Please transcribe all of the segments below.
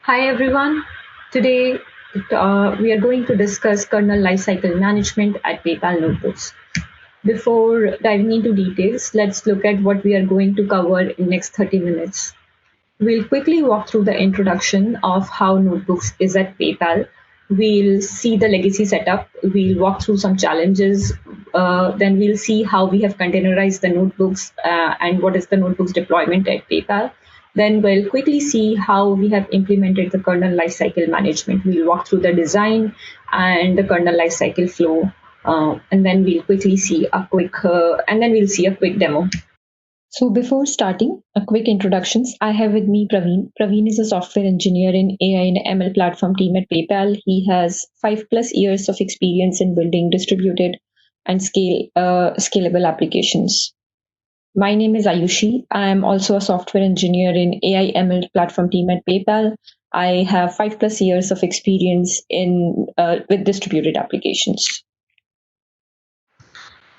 Hi everyone. Today we are going to discuss kernel lifecycle management at PayPal Notebooks. Before diving into details, let's look at what we are going to cover in next 30 minutes. We'll quickly walk through the introduction of how Notebooks is at PayPal. We'll see the legacy setup. We'll walk through some challenges. Then we'll see how we have containerized the notebooks and what is the notebooks deployment at PayPal. Then we'll quickly see how we have implemented the kernel lifecycle management. We'll walk through the design and the kernel lifecycle flow, and then we'll quickly see a quick demo. So before starting, a quick introductions. I have with me Praveen. Praveen is a software engineer in AI and ML platform team at PayPal. He has 5+ years of experience in building distributed and scalable applications. My name is Ayushi. I am also a software engineer in AI ML platform team at PayPal. I have 5+ years of experience in with distributed applications.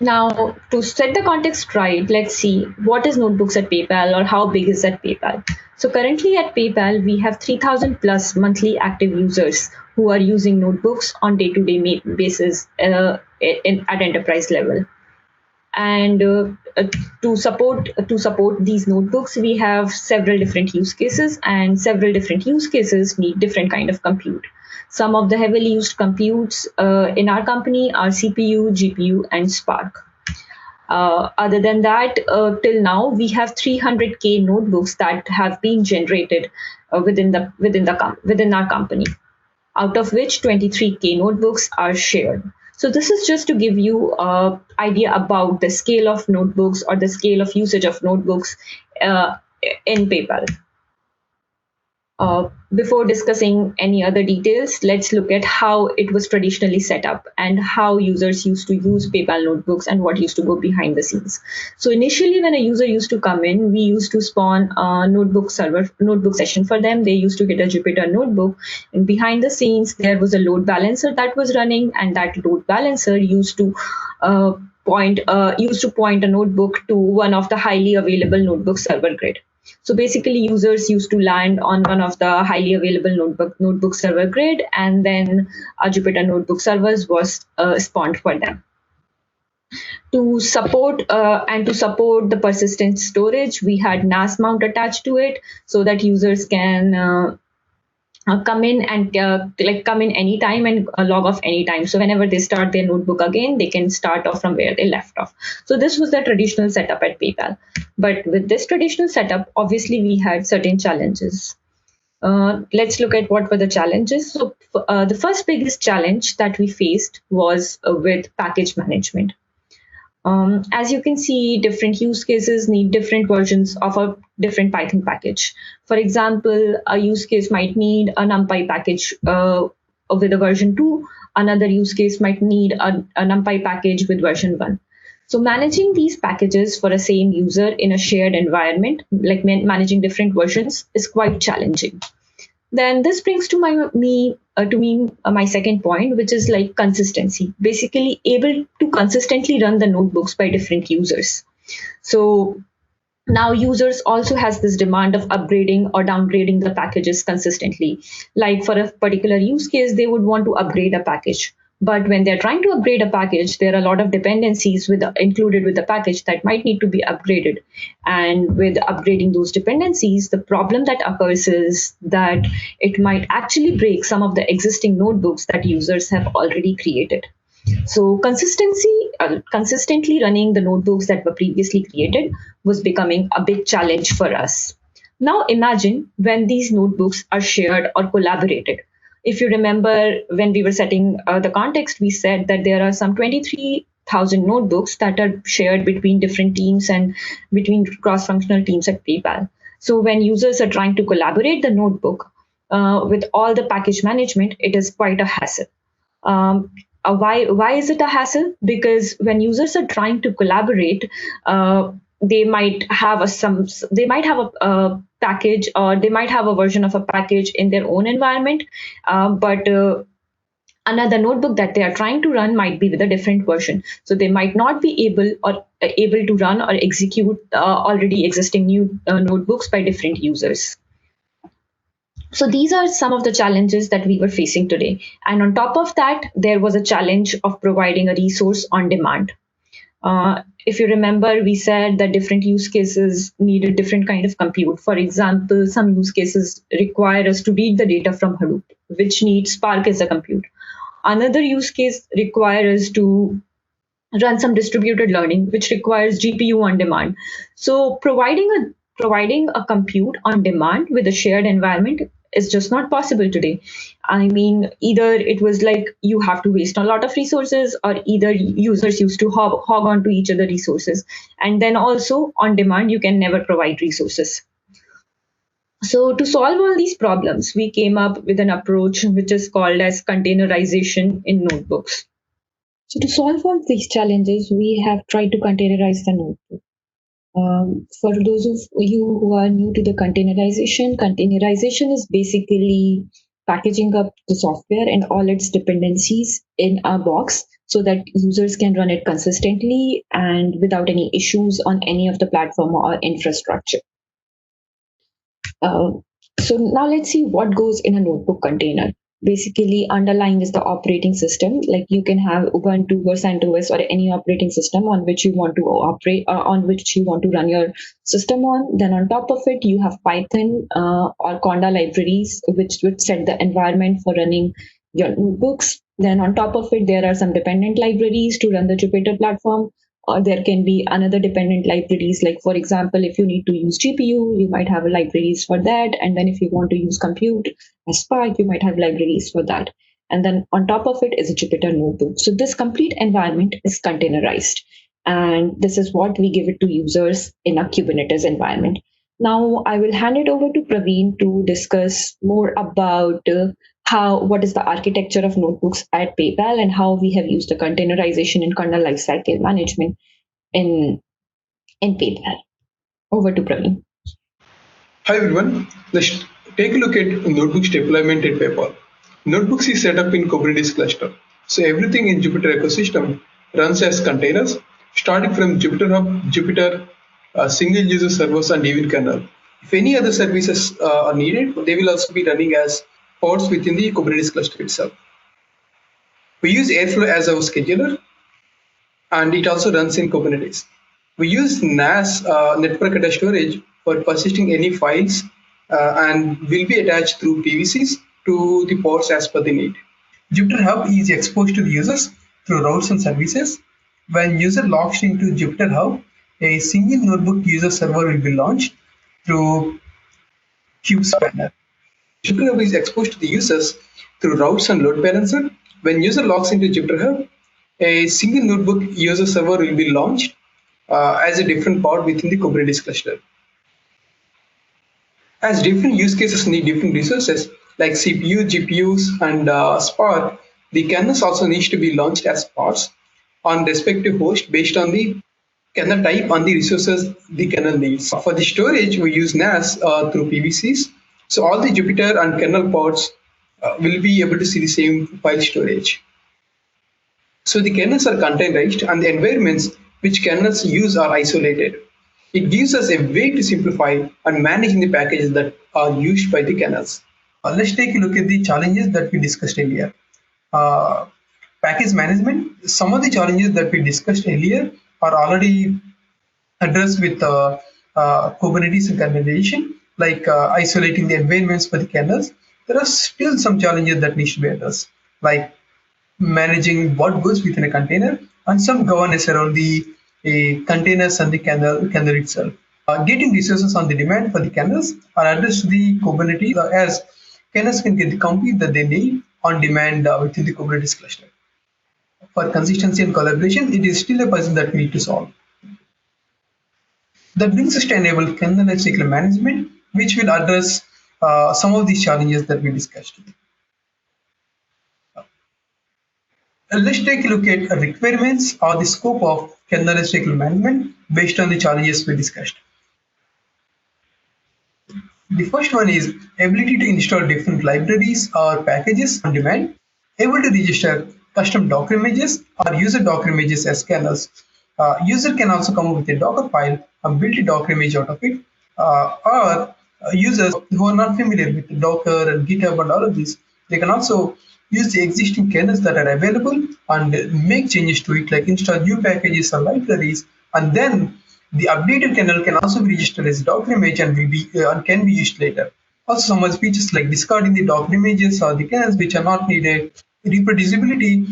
Now, to set the context right, let's see what is Notebooks at PayPal or how big is at PayPal. So currently at PayPal, we have 3,000 plus monthly active users who are using Notebooks on day-to-day basis at enterprise level. And to support these notebooks, we have several different use cases, and several different use cases need different kind of compute. Some of the heavily used computes in our company are CPU, GPU, and Spark. Other than that, till now we have 300K notebooks that have been generated within our company, out of which 23K notebooks are shared. So this is just to give you an idea about the scale of notebooks or the scale of usage of notebooks in PayPal. Before discussing any other details, let's look at how it was traditionally set up and how users used to use PayPal notebooks and what used to go behind the scenes. So initially, when a user used to come in, we used to spawn a notebook session for them. They used to get a Jupyter notebook, and behind the scenes, there was a load balancer that was running, and that load balancer used to point a notebook to one of the highly available notebook server grid. So basically, users used to land on one of the highly available notebook server grid, and then a Jupyter Notebook servers was spawned for them. To support the persistent storage, we had NAS mount attached to it, so that users can come in anytime and log off anytime. So whenever they start their notebook again, they can start off from where they left off. So this was the traditional setup at PayPal. But with this traditional setup, obviously we had certain challenges. Let's look at what were the challenges. So the first biggest challenge that we faced was with package management. As you can see, different use cases need different versions of a different Python package. For example, a use case might need a NumPy package with a version 2. Another use case might need a NumPy package with version 1. So managing these packages for a same user in a shared environment, like managing different versions, is quite challenging. Then this brings to my second point, which is like consistency. Basically, able to consistently run the notebooks by different users. So now users also has this demand of upgrading or downgrading the packages consistently. Like for a particular use case, they would want to upgrade a package. But when they're trying to upgrade a package, there are a lot of dependencies included with the package that might need to be upgraded. And with upgrading those dependencies, the problem that occurs is that it might actually break some of the existing notebooks that users have already created. So consistently running the notebooks that were previously created was becoming a big challenge for us. Now imagine when these notebooks are shared or collaborated. If you remember, when we were setting the context, we said that there are some 23,000 notebooks that are shared between different teams and between cross-functional teams at PayPal. So when users are trying to collaborate the notebook with all the package management, it is quite a hassle. Why is it a hassle? Because when users are trying to collaborate, they might have a package, or they might have a version of a package in their own environment, but another notebook that they are trying to run might be with a different version. So they might not be able to run or execute already existing new notebooks by different users. So these are some of the challenges that we were facing today. And on top of that, there was a challenge of providing a resource on demand. If you remember, we said that different use cases needed different kind of compute. For example, some use cases require us to read the data from Hadoop, which needs Spark as a compute. Another use case requires us to run some distributed learning, which requires GPU on demand. So providing a compute on demand with a shared environment is just not possible today. I mean, either it was like you have to waste a lot of resources, or either users used to hog onto each other resources. And then also on demand, you can never provide resources. So to solve all these problems, we came up with an approach which is called as containerization in notebooks. So to solve all these challenges, we have tried to containerize the notebook. For those of you who are new to the containerization is basically packaging up the software and all its dependencies in a box so that users can run it consistently and without any issues on any of the platform or infrastructure. So now let's see what goes in a notebook container. Basically, underlying is the operating system. Like you can have Ubuntu or CentOS or any operating system on which you want to operate, on which you want to run your system on. Then on top of it, you have Python or Conda libraries, which would set the environment for running your notebooks. Then on top of it, there are some dependent libraries to run the Jupyter platform. Or there can be another dependent libraries, like for example, if you need to use GPU, you might have libraries for that. And then if you want to use compute as Spark, you might have libraries for that. And then on top of it is a Jupyter notebook. So this complete environment is containerized. And this is what we give it to users in a Kubernetes environment. Now I will hand it over to Praveen to discuss more about what is the architecture of notebooks at PayPal and how we have used the containerization and kernel lifecycle management in PayPal. Over to Praveen. Hi everyone, let's take a look at notebooks deployment at PayPal. Notebooks is set up in Kubernetes cluster. So everything in Jupyter ecosystem runs as containers, starting from Jupyter Hub, Jupyter, single user servers, and even kernel. If any other services are needed, they will also be running as pods within the Kubernetes cluster itself. We use Airflow as our scheduler, and it also runs in Kubernetes. We use NAS, network attached storage, for persisting any files and will be attached through PVCs to the pods as per the need. Jupyter Hub is exposed to the users through routes and services. When user logs into Jupyter Hub, a single notebook user server will be launched through KubeSpanner. Jupyter Hub is exposed to the users through routes and load balancer. When user logs into Jupyter Hub, a single notebook user server will be launched as a different pod within the Kubernetes cluster. As different use cases need different resources like CPU, GPUs, and Spark, the kernels also needs to be launched as pods on respective host based on the kernel type and the resources the kernel needs. For the storage, we use NAS through PVCs. So all the Jupyter and kernel pods will be able to see the same file storage. So the kernels are containerized and the environments which kernels use are isolated. It gives us a way to simplify and managing the packages that are used by the kernels. Let's take a look at the challenges that we discussed earlier. Package management. Some of the challenges that we discussed earlier are already addressed with Kubernetes and containerization, like isolating the environments for the kernels. There are still some challenges that need to be addressed, like managing what goes within a container and some governance around the containers and the kernel itself. Getting resources on the demand for the kernels are addressed to the Kubernetes as kernels can get the compute that they need on demand within the Kubernetes cluster. For consistency and collaboration, it is still a puzzle that we need to solve. That brings us to enable kernel lifecycle management, which will address some of these challenges that we discussed. Let's take a look at requirements or the scope of kernel lifecycle management based on the challenges we discussed. The first one is ability to install different libraries or packages on demand, able to register custom Docker images or user Docker images as kernels. User can also come up with a Docker file and build a Docker image out of it, or users who are not familiar with Docker and GitHub and all of this, they can also use the existing kernels that are available and make changes to it, like install new packages or libraries, and then the updated kernel can also be registered as a Docker image and will be and can be used later. Also, some other features like discarding the Docker images or the kernels which are not needed. Reproducibility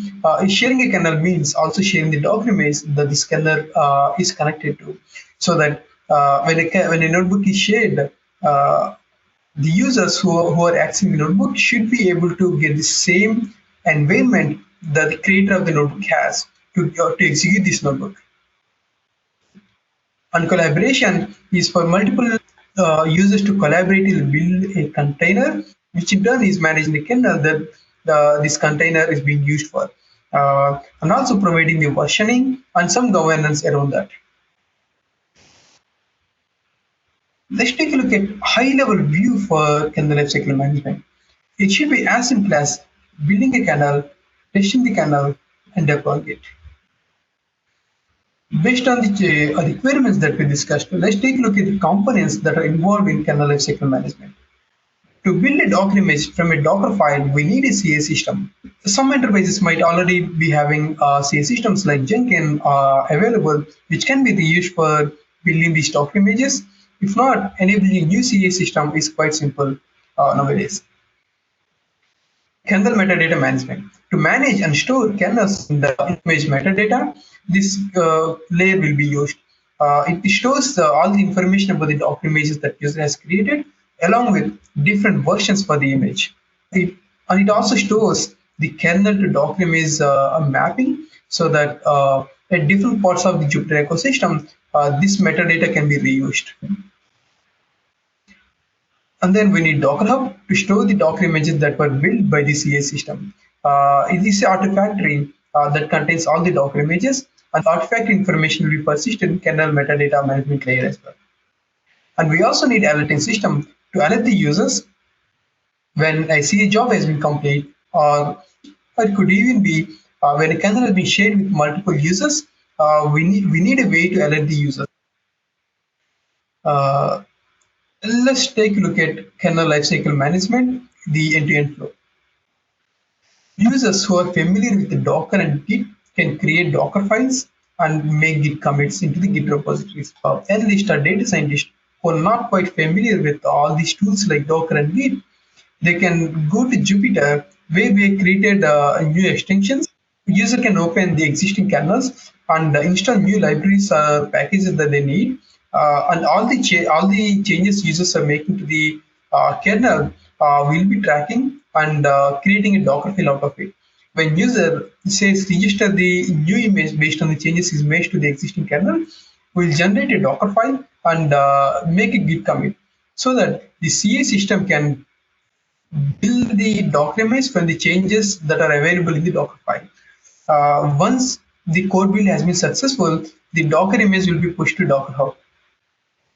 is sharing a kernel means also sharing the Docker image that this kernel is connected to, so that when a notebook is shared, the users who are accessing the notebook should be able to get the same environment that the creator of the notebook has to execute this notebook. And collaboration is for multiple users to collaborate to build a container, which in turn is managing the kernel that this container is being used for, and also providing the versioning and some governance around that. Let's take a look at high-level view for kernel lifecycle management. It should be as simple as building a kernel, testing the kernel, and deploying it. Based on the requirements that we discussed, let's take a look at the components that are involved in kernel lifecycle management. To build a Docker image from a Docker file, we need a CI system. Some enterprises might already be having CI systems like Jenkins available, which can be used for building these Docker images. If not, enabling a new CI system is quite simple nowadays. Kernel metadata management. To manage and store kernels in the image metadata, this layer will be used. It stores all the information about the Docker images that user has created, along with different versions for the image. It also stores the kernel to Docker image mapping, so that at different parts of the Jupyter ecosystem, this metadata can be reused. And then we need Docker Hub to store the Docker images that were built by the CI system. It is an artifactory that contains all the Docker images, and artifact information will be persisted in kernel metadata management layer as well. And we also need alerting system to alert the users when a CI job has been complete, or it could even be when a kernel has been shared with multiple users. We need a way to alert the users. Let's take a look at kernel lifecycle management, the end-to-end flow. Users who are familiar with the Docker and Git can create Docker files and make Git commits into the Git repositories. Analysts or data scientists who are not quite familiar with all these tools like Docker and Git, they can go to Jupyter, where we created new extensions. User can open the existing kernels and install new libraries or packages that they need. And all the changes users are making to the kernel will be tracking and creating a Docker file out of it. When user says register the new image based on the changes is made to the existing kernel, we'll generate a Docker file and make a Git commit, so that the CI system can build the Docker image from the changes that are available in the Docker file. Once the code build has been successful, the Docker image will be pushed to Docker Hub.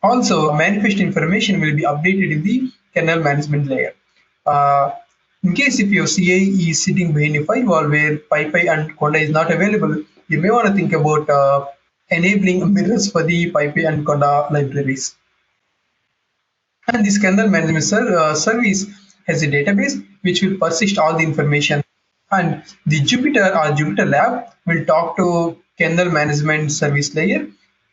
Also, manifest information will be updated in the kernel management layer. In case if your CI is sitting behind a firewall where PyPy and Conda is not available, you may want to think about enabling mirrors for the PyPy and Conda libraries. And this kernel management service has a database which will persist all the information. And the Jupyter or Jupyter Lab will talk to kernel management service layer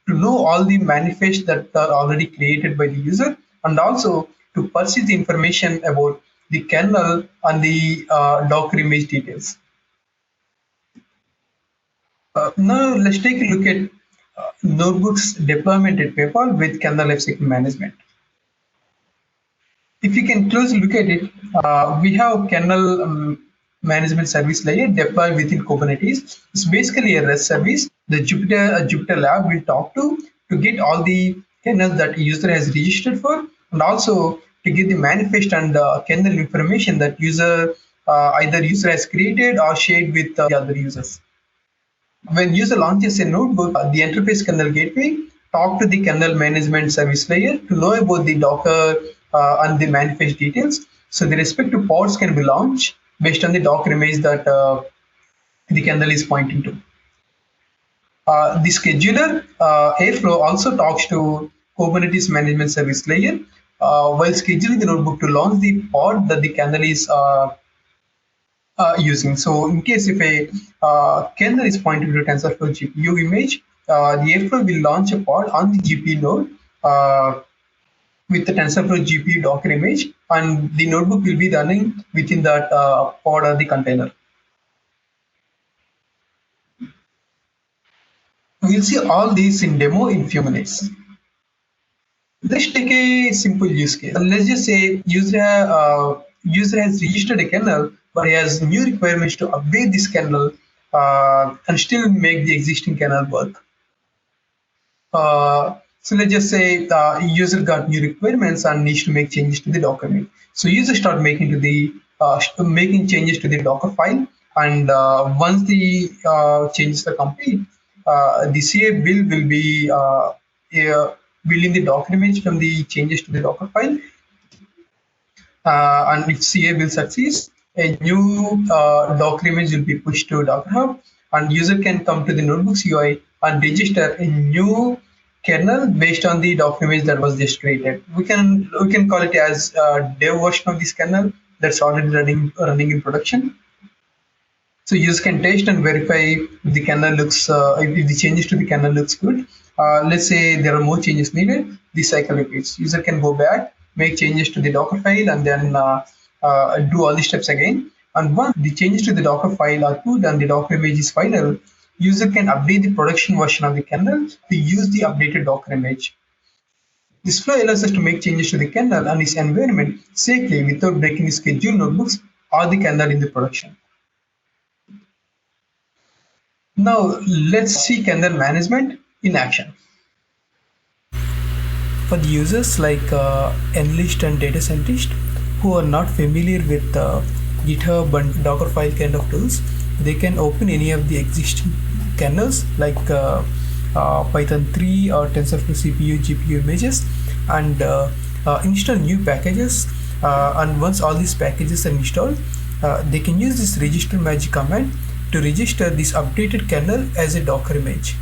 to know all the manifests that are already created by the user, and also to persist the information about the kernel and the Docker image details. Now let's take a look at notebooks deployment at PayPal with kernel lifecycle management. If you can closely look at it, we have kernel management service layer deployed within Kubernetes. It's basically a REST service. The Jupyter Lab will talk to get all the kernels that user has registered for, and also to get the manifest and kernel information that either user has created or shared with the other users. When user launches a notebook, the enterprise kernel gateway talk to the kernel management service layer to know about the Docker and the manifest details. So the respective pods can be launched based on the Docker image that the kernel is pointing to. The scheduler Airflow also talks to Kubernetes management service layer while scheduling the notebook to launch the pod that the kernel is using. So in case if a kernel is pointing to TensorFlow GPU image, the Airflow will launch a pod on the GPU node with the TensorFlow GPU Docker image, and the notebook will be running within that pod or the container. We'll see all these in demo in few minutes. Let's take a simple use case. Let's just say user has registered a kernel, but he has new requirements to update this kernel and still make the existing kernel work. So let's just say user got new requirements and needs to make changes to the Docker image. So user start making changes to the Docker file, and once the changes are complete, the CA build will be building the Docker image from the changes to the Docker file. And if CA build succeeds, a new Docker image will be pushed to Docker Hub, and user can come to the Notebooks UI and register a new kernel based on the Docker image that was just created. We can call it as a dev version of this kernel that's already running in production. So user can test and verify if the kernel looks if the changes to the kernel looks good. Let's say there are more changes needed. This cycle repeats. User can go back, make changes to the Docker file, and then do all the steps again. And once the changes to the Docker file are good and the Docker image is final, user can update the production version of the kernel to use the updated Docker image. This flow allows us to make changes to the kernel and its environment safely without breaking the scheduled notebooks or the kernel in the production. Now let's see kernel management in action. For the users like analyst and data scientist who are not familiar with GitHub and Dockerfile kind of tools, they can open any of the existing kernels like Python 3 or TensorFlow CPU, GPU images, and install new packages. And once all these packages are installed, they can use this register magic command to register this updated kernel as a Docker image.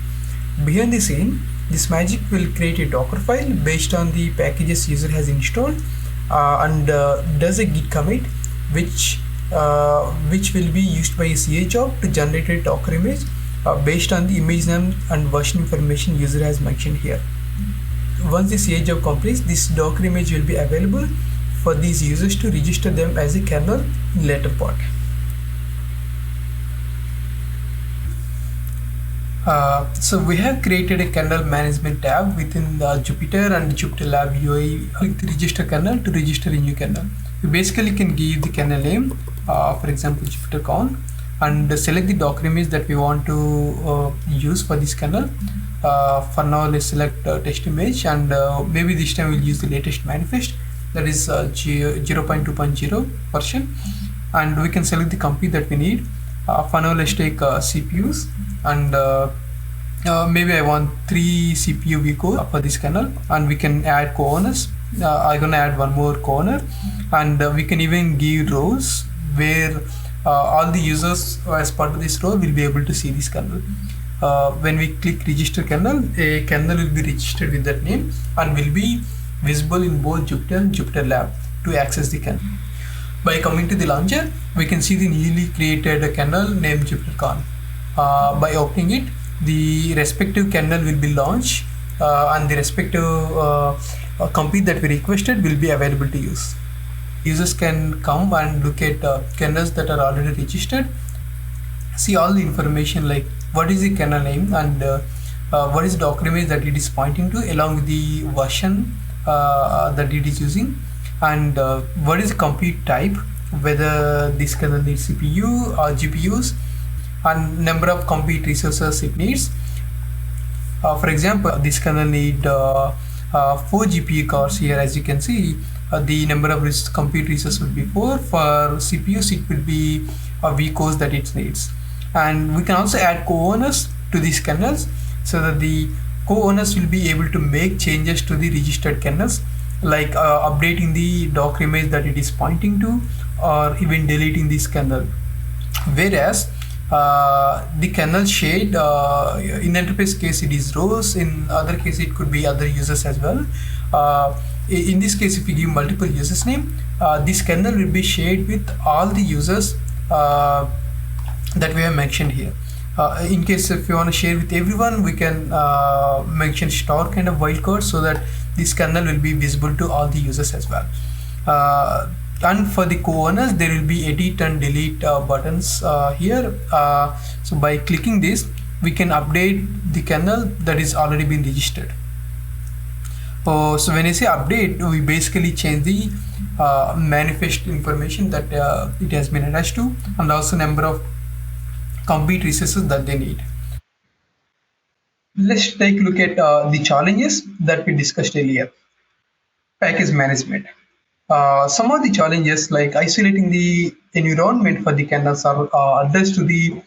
Behind the scene, this magic will create a Docker file based on the packages user has installed and does a git commit which will be used by a CA job to generate a Docker image based on the image name and version information user has mentioned here. Once the CA job completes, this Docker image will be available for these users to register them as a kernel in later part. So we have created a kernel management tab within the Jupyter and Jupyter Lab UI. Click the register kernel to register a new kernel. You basically can give the kernel name, for example JupyterCon, and select the Docker image that we want to use for this kernel. For now, let's select test image, and maybe this time we'll use the latest manifest, that is 0.2.0 version, and we can select the compute that we need. For now, let's take CPUs, and maybe I want 3 CPU vCore for this kernel, and we can add co-owners. I'm gonna add one more co-owner, and we can even give rows where all the users as part of this row will be able to see this kernel. When we click register kernel, a kernel will be registered with that name and will be visible in both Jupyter and Jupyter Lab to access the kernel. By coming to the launcher, we can see the newly created kernel named JupyterCon. By opening it, the respective kernel will be launched and the respective compute that we requested will be available to use. Users can come and look at kernels that are already registered, see all the information like what is the kernel name and what is the Docker image that it is pointing to, along with the version that it is using, and what is the compute type, whether this kernel needs CPU or GPUs, and number of compute resources it needs. For example, this kernel need 4 GPU cores here. As you can see, the number of compute resources would be 4. For CPUs, it would be vCores that it needs. And we can also add co-owners to these kernels so that the co-owners will be able to make changes to the registered kernels, like updating the Docker image that it is pointing to, or even deleting this kernel. Whereas the kernel shade, in enterprise case it is rows, in other case it could be other users as well. in this case, if we give multiple users name, this kernel will be shared with all the users that we have mentioned here. In case if you want to share with everyone, we can mention star kind of wildcard so that this kernel will be visible to all the users as well. And for the co-owners, there will be edit and delete buttons here. So by clicking this, we can update the kernel that is already been registered. So when I say update, we basically change the manifest information that it has been attached to, and also number of complete resources that they need. Let's take a look at the challenges that we discussed earlier. Package management. Some of the challenges like isolating the environment for the kernels are addressed to the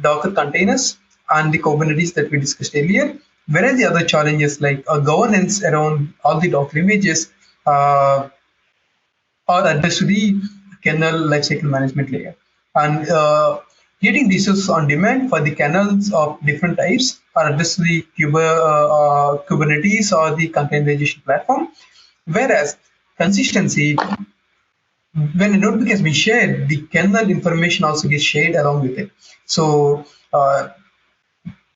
Docker containers and the Kubernetes that we discussed earlier, whereas the other challenges like governance around all the Docker images are addressed to the kernel lifecycle management layer. And getting resources on demand for the kernels of different types are addressed to the Kubernetes or the containerization platform, whereas consistency, when a notebook has been shared, the kernel information also gets shared along with it. So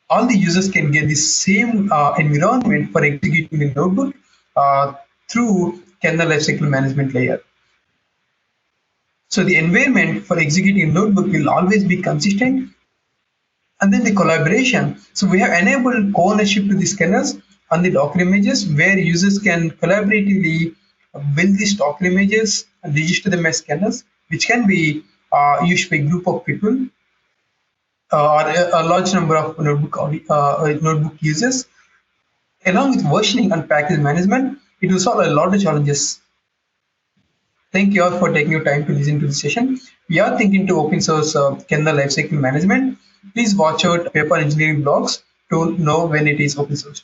all the users can get the same environment for executing the notebook through kernel lifecycle management layer. So the environment for executing a notebook will always be consistent. And then the collaboration. So we have enabled co-ownership to these kernels on the Docker images, where users can collaboratively build these Docker images and register them as kernels, which can be used by a group of people or a large number of notebook users. Along with versioning and package management, it will solve a lot of challenges. Thank you all for taking your time to listen to this session. We are thinking to open source kernel lifecycle management. Please watch out PayPal engineering blogs to know when it is open sourced.